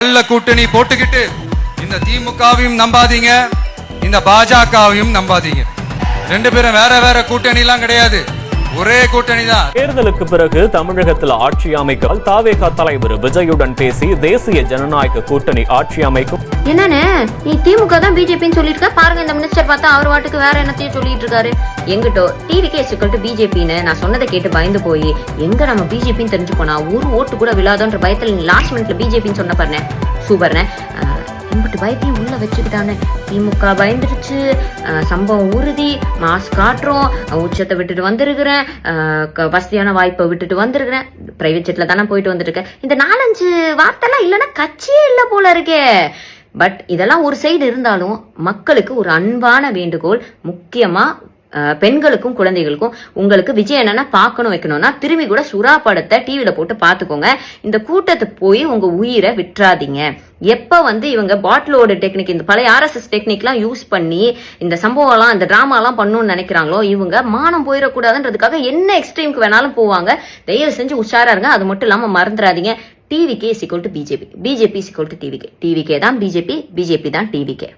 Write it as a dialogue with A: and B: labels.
A: நல்ல கூட்டணி போட்டுக்கிட்டு இந்த திமுகவையும் நம்பாதீங்க, இந்த பாஜகவையும் நம்பாதீங்க. ரெண்டு பேரும் வேற வேற கூட்டணி எல்லாம் கிடையாது, ஒரே கூட்டணி தான்.
B: தேர்தலுக்கு பிறகு தமிழகத்தில் ஆட்சி அமைக்க தாவேகா தலைவர் விஜயுடன் பேசி தேசிய ஜனநாயக கூட்டணி ஆட்சி அமைக்கும்.
C: என்னன்னு நீ திமுக தான் பிஜேபின்னு சொல்லிட்டு பாருங்க, இந்த மினிஸ்டர் பார்த்தா அவர் வாட்டுக்கு வேற என்னத்தையும் சொல்லிட்டு இருக்காரு. எங்கிட்டோ டிவிகே பிஜேபின்னு நான் சொன்னதை கேட்டு பயந்து போய் எங்க நம்ம பிஜேபின்னு தெரிஞ்சு போனா ஒரு ஓட்டு கூட விழாதோன்ற பயத்துல நீ லாஸ்ட் மினிட்ல பிஜேபின்னு சொன்ன பாருங்க, சூப்பர்னே. இம்பிட்டு பயத்தையும் உள்ள வச்சுக்கிட்டானே. திமுக பயந்துருச்சு, சம்பவம் உறுதி, மாஸ் காட்டுறோம், உச்சத்தை விட்டுட்டு வந்திருக்கிறேன், வசதியான வாய்ப்பை விட்டுட்டு வந்திருக்கிறேன், பிரைவேட் ஜெட்ல தானே போயிட்டு வந்துருக்கேன். இந்த 4-5 வார்த்தைலாம் இல்லைன்னா கட்சியே இல்லை போல இருக்கே. பட் இதெல்லாம் ஒரு சைடு இருந்தாலும் மக்களுக்கு ஒரு அன்பான வேண்டுகோள், முக்கியமா பெண்களுக்கும் குழந்தைகளுக்கும், உங்களுக்கு விஜய் என்னன்னா பார்க்கணும் வைக்கணும்னா திரும்பி கூட சுறா படத்தை டிவியில போட்டு பாத்துக்கோங்க. இந்த கூட்டத்தை போய் உங்க உயிரை விட்டுறாதீங்க. எப்ப இவங்க பாட்டிலோட டெக்னிக், இந்த பழைய RSS டெக்னிக்லாம் யூஸ் பண்ணி இந்த சம்பவம்லாம் இந்த டிராமாலாம் பண்ணணும்னு நினைக்கிறாங்களோ, இவங்க மானம் போயிடக்கூடாதுன்றதுக்காக என்ன எக்ஸ்ட்ரீமுக்கு வேணாலும் போவாங்க. தயவு செஞ்சு உஷாரா இருங்க. அது மட்டும் இல்லாம மறந்துடாதீங்க, TVK = BJP, BJP = TVK, TVK தான் பிஜேபி, பிஜேபி தான் டிவிகே.